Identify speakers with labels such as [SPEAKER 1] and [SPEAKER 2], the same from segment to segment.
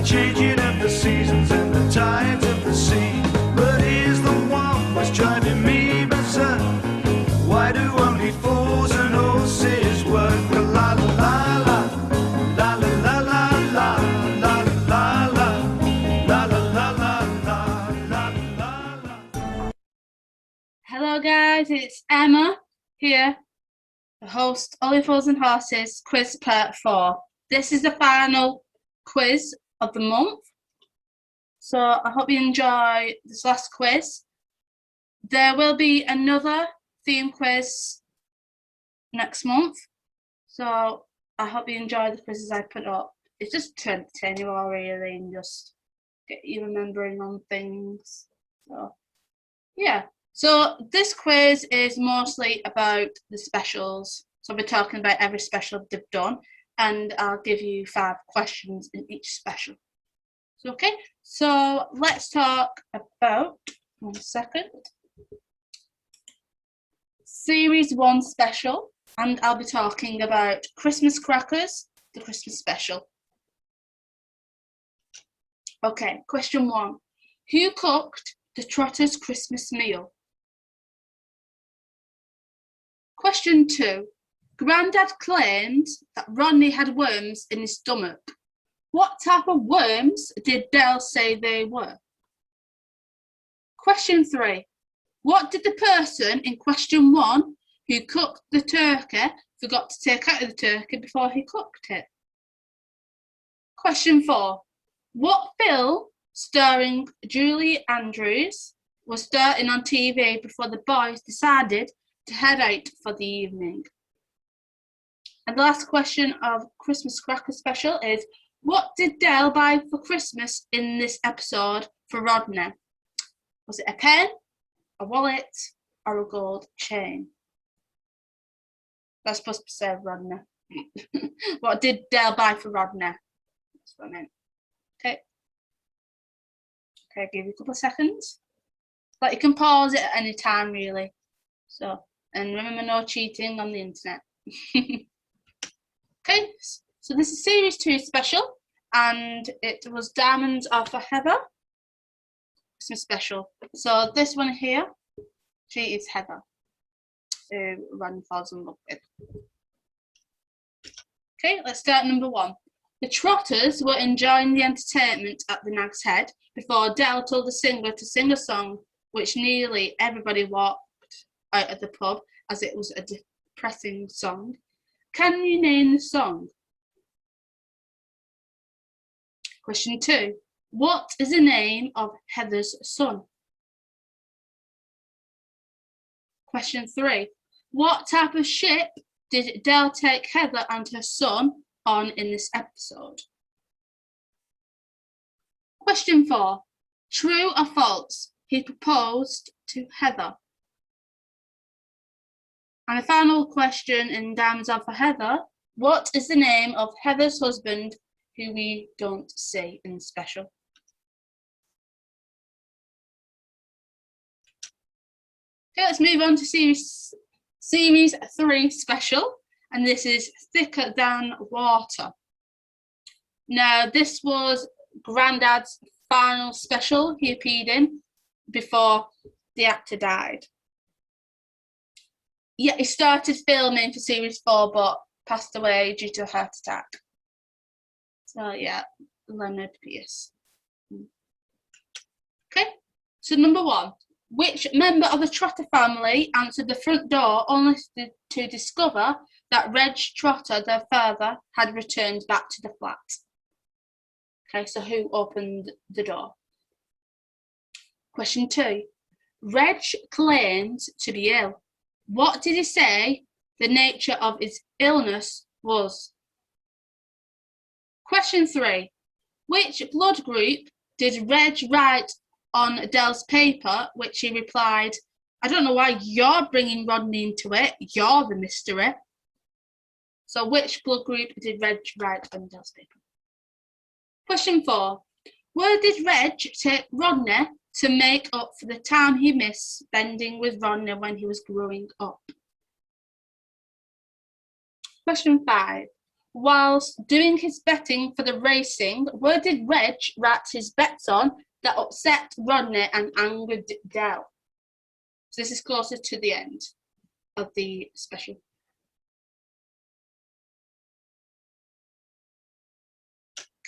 [SPEAKER 1] changing of the seasons and the tides of the sea. But here's the one that's driving me berserk. Why do only fools and horses work? La la la la, la la la la la, la la la la, la la la la, la la.
[SPEAKER 2] Hello guys, it's Emma here, the host Only Fools and Horses quiz part 4. This is the final quiz of the month, so I hope you enjoy this last quiz. There will be another theme quiz next month, so I hope you enjoy the quizzes I put up. It's just to entertain you all really and just get you remembering on things. So yeah. So this quiz is mostly about the specials. So I'll be talking about every special they've done, and I'll give you 5 questions in each special. So okay, so let's talk about, 1 second, Series 1 special, and I'll be talking about Christmas crackers, the Christmas special. Okay, question 1. Who cooked the Trotters' Christmas meal? Question 2. Grandad claimed that Rodney had worms in his stomach. What type of worms did Dale say they were? Question 3. What did the person in question 1 who cooked the turkey forgot to take out of the turkey before he cooked it? Question 4. What film starring Julie Andrews was starting on TV before the boys decided to head out for the evening? And the last question of Christmas Cracker Special is, what did Dale buy for Christmas in this episode for Rodney? Was it a pen, a wallet, or a gold chain? That's supposed to say Rodney. What did Dale buy for Rodney? That's what I meant. Okay. Okay, I'll give you a couple of seconds. But you can pause it at any time, really. So, and remember, no cheating on the internet. Okay, so this is Series 2 special, and it was Diamonds Are for Heather Christmas special. So this one here, she is Heather, who Rodney falls in love with. Okay, let's start number 1. The Trotters were enjoying the entertainment at the Nag's Head before Dale told the singer to sing a song which nearly everybody walked out of the pub as it was a depressing song. Can you name the song? Question 2. What is the name of Heather's son? Question 3. What type of ship did Dale take Heather and her son on in this episode? Question 4. True or false, he proposed to Heather? And the final question in Diamonds Are for Heather, what is the name of Heather's husband who we don't see in the special? Okay, let's move on to Series 3 special, and this is Thicker Than Water. Now, this was Grandad's final special he appeared in before the actor died. Yeah, he started filming for Series 4 but passed away due to a heart attack. So yeah, Leonard Pierce. Okay, so number 1. Which member of the Trotter family answered the front door only to discover that Reg Trotter, their father, had returned back to the flat? Okay, so who opened the door? Question 2. Reg claimed to be ill. What did he say the nature of his illness was? Question 3. Which blood group did Reg write on Dell's paper, which he replied, I don't know why you're bringing Rodney into it, you're the mystery. So which blood group did Reg write on Dell's paper? Question 4. Where did Reg take Rodney to make up for the time he missed spending with Rodney when he was growing up? Question 5. whilst doing his betting for the racing, where did Reg write his bets on that upset Rodney and angered Del? So this is closer to the end of the special.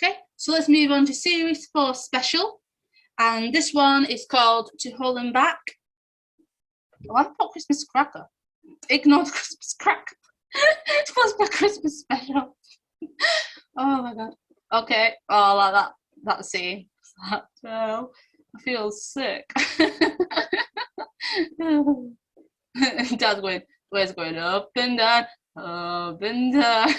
[SPEAKER 2] Okay, so let's move on to Series 4 special. And this one is called To Hold Him Back. Oh, I thought Christmas cracker. Ignore the Christmas cracker. It's supposed to be a Christmas special. Oh my god. Okay. Oh, like that scene. Oh, I feel sick. Dad's going, where's going up and down, up and down.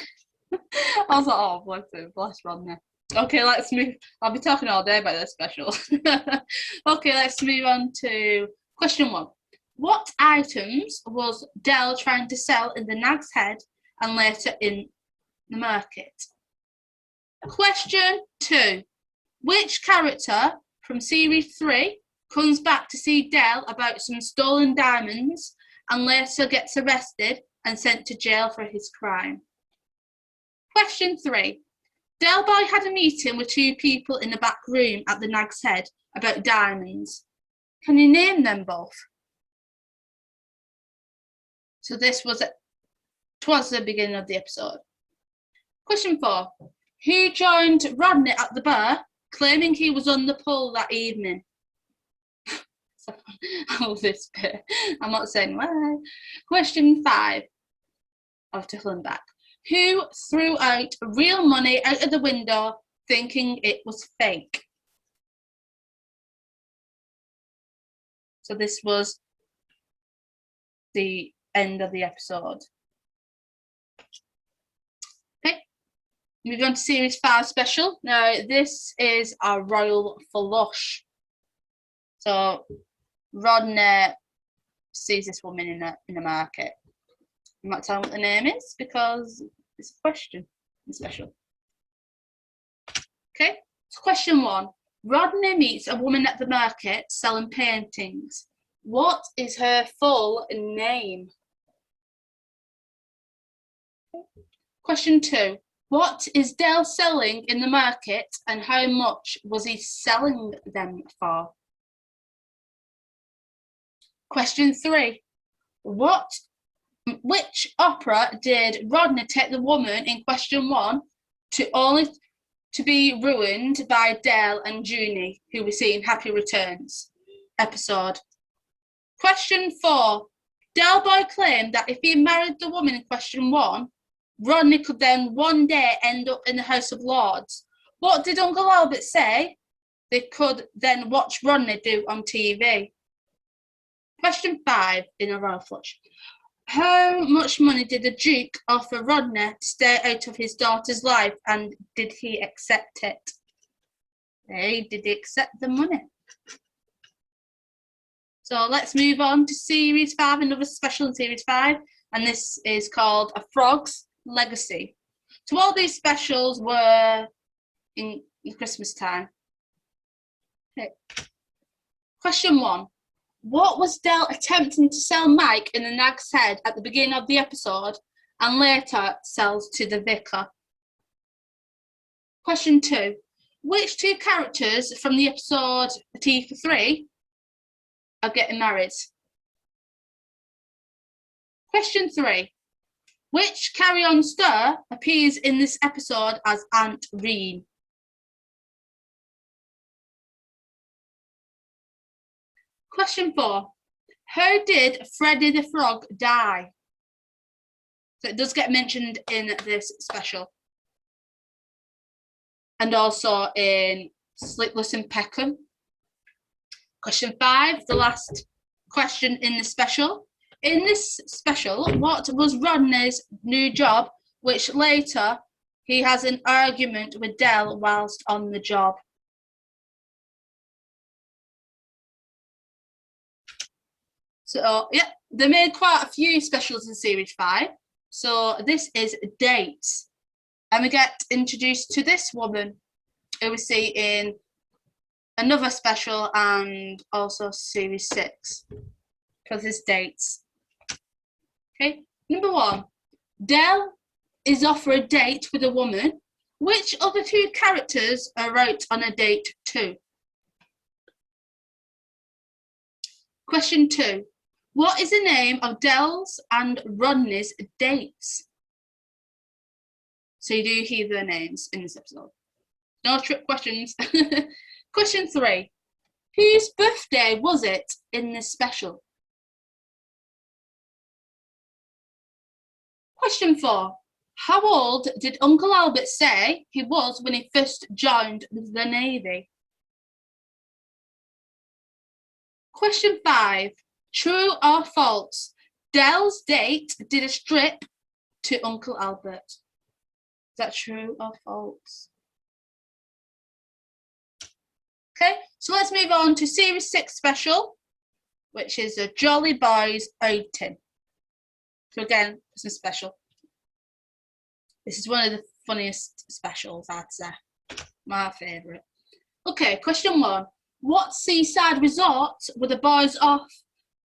[SPEAKER 2] I was like, oh, bless him, bless Rodney. Okay, let's move. I'll be talking all day about this special. Okay, let's move on to question 1. What items was Del trying to sell in the Nag's Head and later in the market? Question 2. Which character from Series 3 comes back to see Del about some stolen diamonds and later gets arrested and sent to jail for his crime? Question 3. Del Boy had a meeting with 2 people in the back room at the Nag's Head about diamonds. Can you name them both? So this was towards the beginning of the episode. Question 4. Who joined Rodney at the bar, claiming he was on the pole that evening? Oh, this bit. I'm not saying why. Question 5. I'll have to run back. Who threw out real money out of the window thinking it was fake? So this was the end of the episode. Okay, moving on to Series 5 special. Now, this is a royal flush. So Rodney sees this woman in a market. I'm not telling what the name is because it's a question. It's special. Okay, so question 1. Rodney meets a woman at the market selling paintings. What is her full name? Question 2. What is Del selling in the market and how much was he selling them for? Question 3. Which opera did Rodney take the woman in question 1 to be ruined by Del and Junie, who we see in Happy Returns episode? Question 4. Del Boy claimed that if he married the woman in question 1, Rodney could then one day end up in the House of Lords. What did Uncle Albert say? They could then watch Rodney do on TV. Question 5 in a royal flush. How much money did the Duke offer Rodney to stay out of his daughter's life, and did he accept it? Hey, did he accept the money? So let's move on to Series 5, another special in Series 5, and this is called A Frog's Legacy. So all these specials were in Christmas time. Okay. Question 1. What was Del attempting to sell Mike in the Nag's Head at the beginning of the episode and later sells to the vicar? Question 2. Which 2 characters from the episode Tea for 3 are getting married? Question 3. Which carry-on star appears in this episode as Aunt Reen? Question 4. How did Freddy the Frog die? So it does get mentioned in this special. And also in Sleepless in Peckham. Question 5, the last question in the special. In this special, what was Rodney's new job, which later he has an argument with Del whilst on the job? So, yeah, they made quite a few specials in Series 5. So this is Dates. And we get introduced to this woman who we see in another special and also Series 6. Because it's Dates. Okay, number 1. Del is off for a date with a woman, which of the two characters are out on a date to? Question 2. What is the name of Del's and Rodney's dates? So you do hear their names in this episode. No trick questions. Question 3. Whose birthday was it in this special? Question 4. How old did Uncle Albert say he was when he first joined the Navy? Question 5. True or false? Del's date did a strip to Uncle Albert. Is that true or false? Okay, so let's move on to Series 6 special, which is a Jolly Boys outing. So again, it's a special. This is one of the funniest specials, I'd say. My favourite. Okay, question 1. What seaside resort were the boys off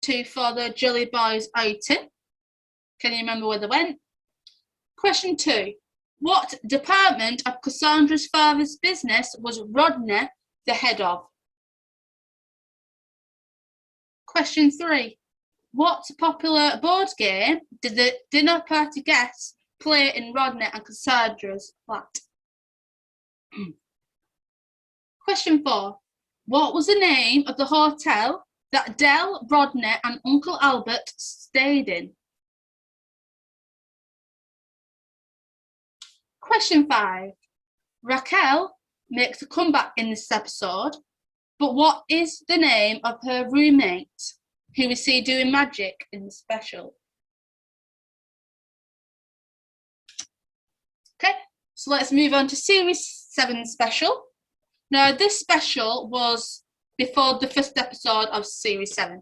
[SPEAKER 2] to for the Jolly Boys outing? Can you remember where they went? Question 2. What department of Cassandra's father's business was Rodney the head of? Question 3. What popular board game did the dinner party guests play in Rodney and Cassandra's flat? Question 4. What was the name of the hotel that Del, Rodney and Uncle Albert stayed in? Question 5. Raquel makes a comeback in this episode, but what is the name of her roommate who we see doing magic in the special? Okay, so let's move on to Series 7 special. Now, this special was before the first episode of Series 7,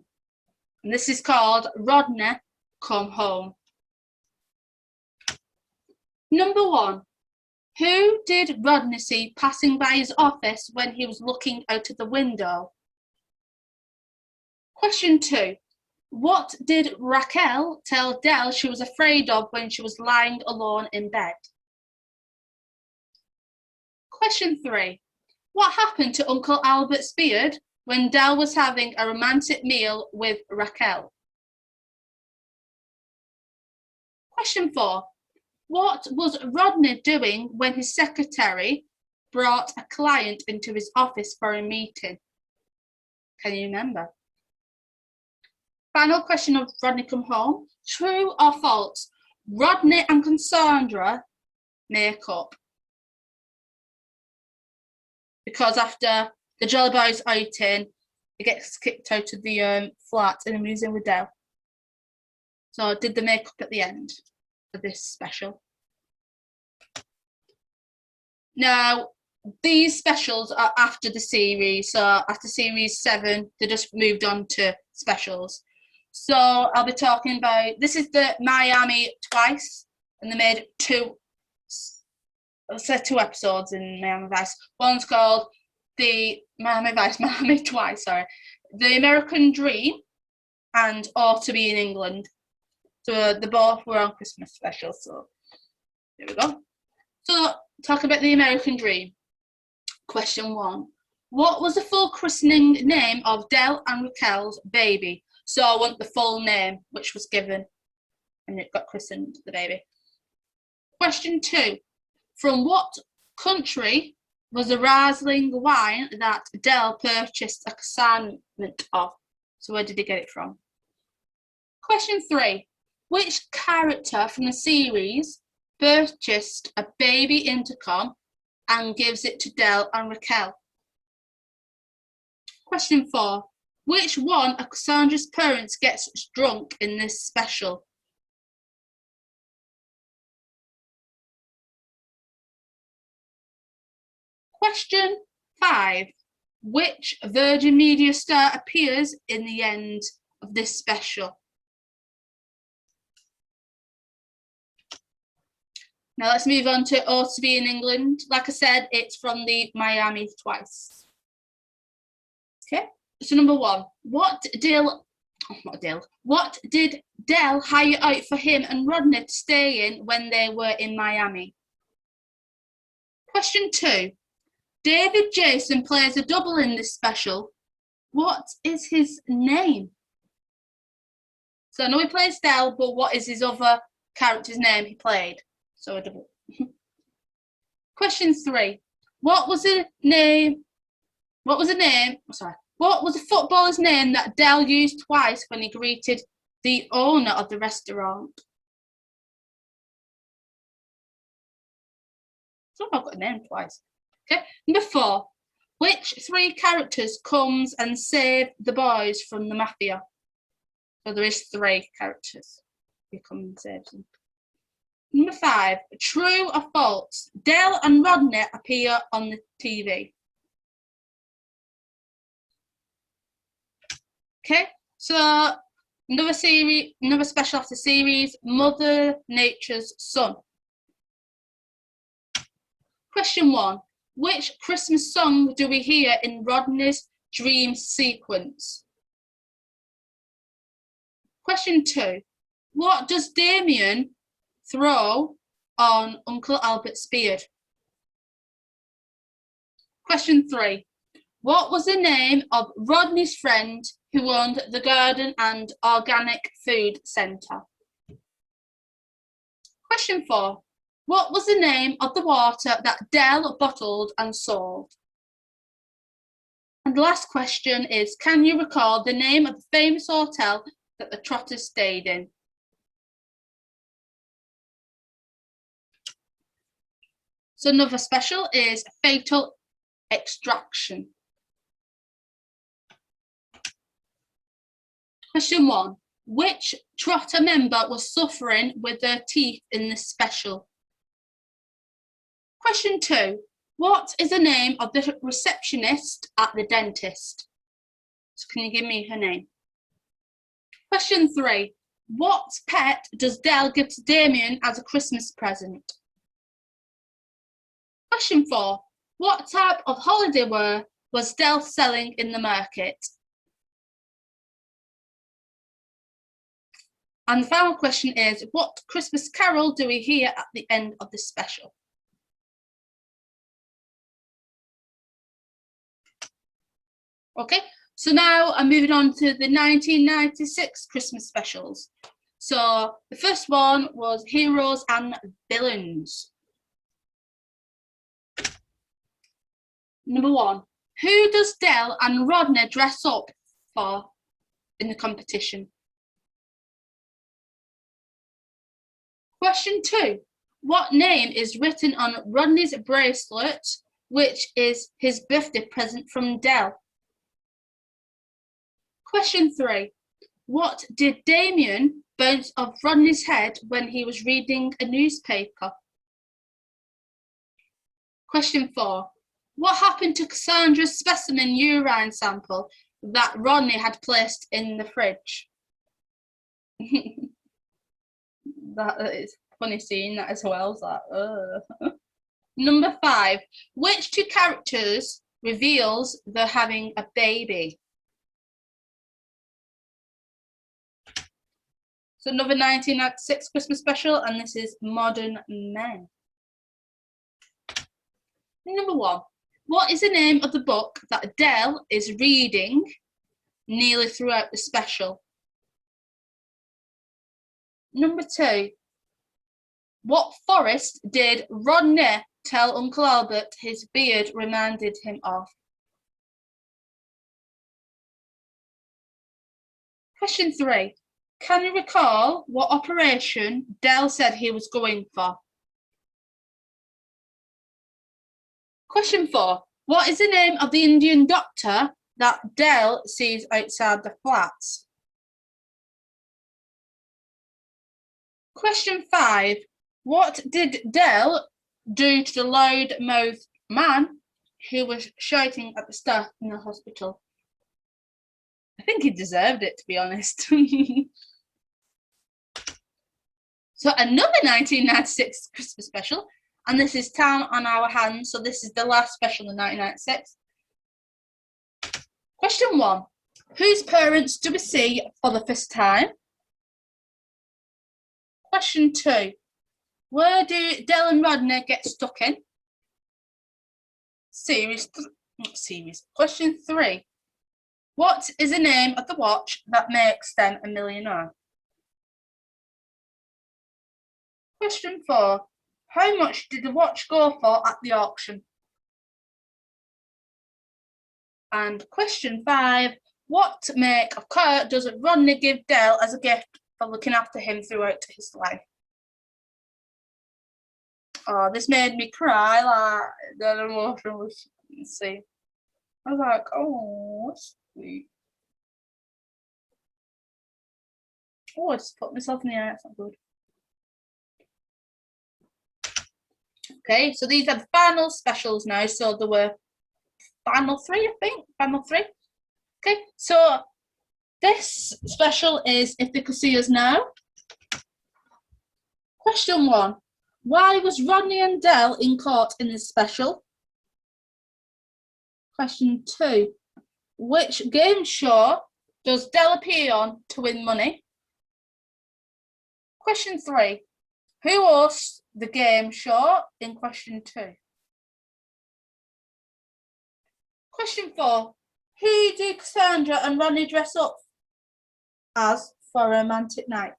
[SPEAKER 2] and this is called Rodney Come Home. Number 1. Who did Rodney see passing by his office when he was looking out of the window? Question 2. What did Raquel tell Del she was afraid of when she was lying alone in bed? Question 3. What happened to Uncle Albert's beard when Del was having a romantic meal with Raquel? Question 4. What was Rodney doing when his secretary brought a client into his office for a meeting? Can you remember? Final question of Rodney Come Home. True or false? Rodney and Cassandra make up. Because after the Jolly Boys outing, he gets kicked out of the flat and moves in with Del. So did they make up at the end of this special? Now, these specials are after the series. So after Series 7, they just moved on to specials. So I'll be talking about, this is the Miami Twice, and they made two episodes in Miami Vice. One's called the Miami Twice, The American Dream, and Or to Be in England. So they both were on Christmas special, so there we go. So talk about the American Dream. Question 1. What was the full christening name of Del and Raquel's baby? So I want the full name, which was given, and it got christened, the baby. Question 2. From what country was the Riesling wine that Del purchased a consignment of? So where did he get it from? Question 3. Which character from the series purchased a baby intercom and gives it to Del and Raquel? Question 4. Which one of Cassandra's parents gets drunk in this special? Question 5. Which Virgin Media star appears in the end of this special? Now let's move on to Or to Be in England. Like I said, it's from the Miami Twice. Okay, so number 1. What not Dale. What did Del hire out for him and Rodney to stay in when they were in Miami? Question 2. David Jason plays a double in this special. What is his name? So I know he plays Del, but what is his other character's name he played? So a double. Question 3. What was the footballer's name that Del used twice when he greeted the owner of the restaurant? So I've got a name twice. Okay. Number 4. Which 3 characters comes and save the boys from the mafia? So there is 3 characters who come and save them. Number 5. True or false? Del and Rodney appear on the TV. Okay, so another special after series, Mother Nature's Son. Question 1. Which Christmas song do we hear in Rodney's dream sequence? Question 2. What does Damien throw on Uncle Albert's beard? Question 3. What was the name of Rodney's friend who owned the garden and organic food centre? Question 4. What was the name of the water that Del bottled and sold? And the last question is, can you recall the name of the famous hotel that the Trotters stayed in? So another special is Fatal Extraction. Question 1. Which Trotter member was suffering with their teeth in this special? Question 2. What is the name of the receptionist at the dentist? So can you give me her name? Question 3. What pet does Del give to Damien as a Christmas present? Question 4. What type of holiday wear was Del selling in the market? And the final question is, what Christmas carol do we hear at the end of this special? Okay, so now I'm moving on to the 1996 Christmas specials. So the first one was Heroes and Villains. Number 1. Who does Del and Rodney dress up for in the competition? Question 2. What name is written on Rodney's bracelet, which is his birthday present from Del? Question 3. What did Damien bounce off Rodney's head when he was reading a newspaper? Question 4. What happened to Cassandra's specimen urine sample that Rodney had placed in the fridge? That is a funny scene, that as well. It's like, Number 5. Which 2 characters reveals they're having a baby? So another 1996 Christmas special, and this is Modern Men. Number 1. What is the name of the book that Del is reading nearly throughout the special? Number 2. What forest did Rodney tell Uncle Albert his beard reminded him of? Question 3. Can you recall what operation Del said he was going for? Question 4. What is the name of the Indian doctor that Del sees outside the flats? Question 5. What did Del do to the loud-mouthed man who was shouting at the staff in the hospital? I think he deserved it, to be honest. So another 1996 Christmas special, and this is Time on Our Hands. So this is the last special in 1996. Question 1. Whose parents do we see for the first time? Question 2. Where do Del and Rodney get stuck in? Question 3. What is the name of the watch that makes them a millionaire? Question 4. How much did the watch go for at the auction? And question 5. What make of car does Rodney give Del as a gift for looking after him throughout his life? Oh, this made me cry, like, that emotional. See, I was like, oh, that's sweet. Oh, I just put myself in the air, it's not good. Okay, so these are the final specials now. So there were final 3, I think. Final 3. Okay, so this special is If They Could See Us Now. Question 1. Why was Rodney and Del in court in this special? Question 2. Which game show does Del appear on to win money? Question 3. Who hosts the game show in question 2? Question 4. Who do Cassandra and Rodney dress up as for a romantic night?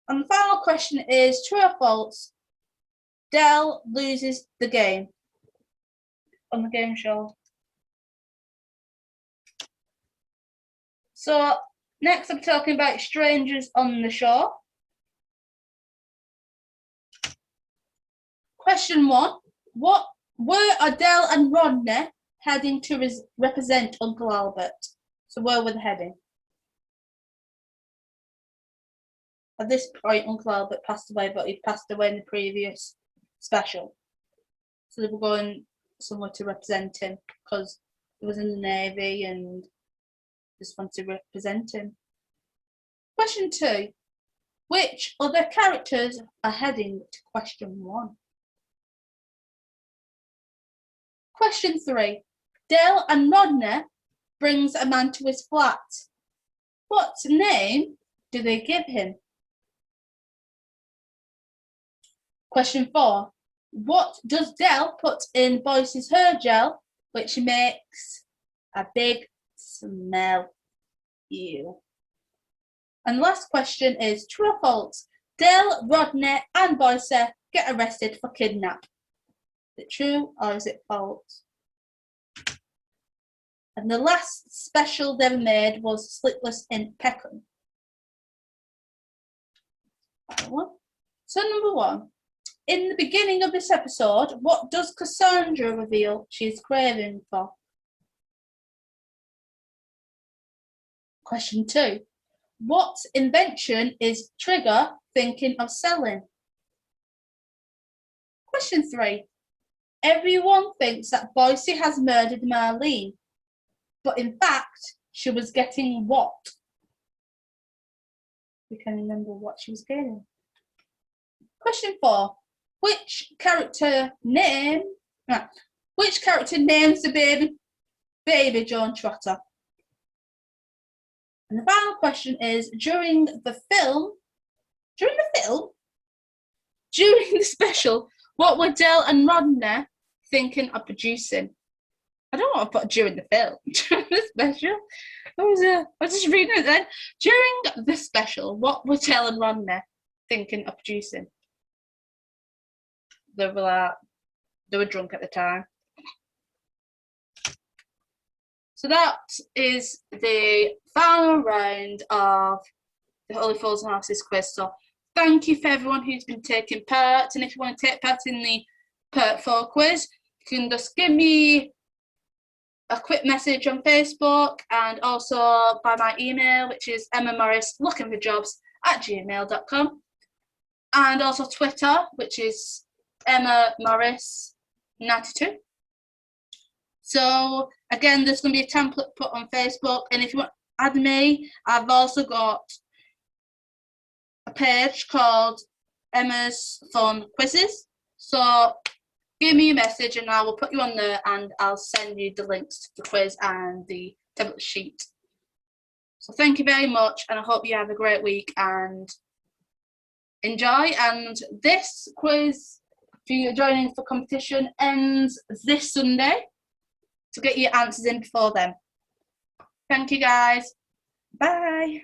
[SPEAKER 2] And the final question is true or false? Del loses the game on the game show. So next I'm talking about strangers on the show. Question 1. Where are Del and Rodney heading to represent Uncle Albert? So where were they heading? At this point, Uncle Albert passed away, but he passed away in the previous special. So they were going somewhere to represent him because he was in the Navy and just wanted to represent him. Question 2. Which other characters are heading to question 1? Question 3. Del and Rodney brings a man to his flat. What name do they give him? Question 4. What does Del put in Boyce's hair gel, which makes a big smell? Ew. And the last question is true or false? Del, Rodney, and Boyce get arrested for kidnap. Is it true or is it false? And the last special they ever made was Sleepless in Peckham. So number 1. In the beginning of this episode, what does Cassandra reveal she's craving for? Question 2. What invention is Trigger thinking of selling? Question 3. Everyone thinks that Boyce has murdered Marlene, but in fact, she was getting what? We can remember what she was getting. Question 4. Which character names the baby John Trotter? And the final question is during the special, what were Del and Rodney thinking of producing? I don't want to put during the film. During the special, I was just reading it then. During the special, what were Del and Rodney thinking of producing? They were drunk at the time. So that is the final round of the Holy Fools and Horses quiz. So thank you for everyone who's been taking part. And if you want to take part in the part 4 quiz, you can just give me a quick message on Facebook and also by my email, which is emmamorrislookingforjobs@gmail.com, and also Twitter, which is Emma Morris 92. So again, there's going to be a template put on Facebook, and if you want to add me, I've also got a page called Emma's Fun Quizzes. So give me a message and I will put you on there and I'll send you the links to the quiz and the template sheet. So thank you very much, and I hope you have a great week and enjoy. And this quiz for you joining for competition ends this Sunday, to get your answers in before then. Thank you guys. Bye.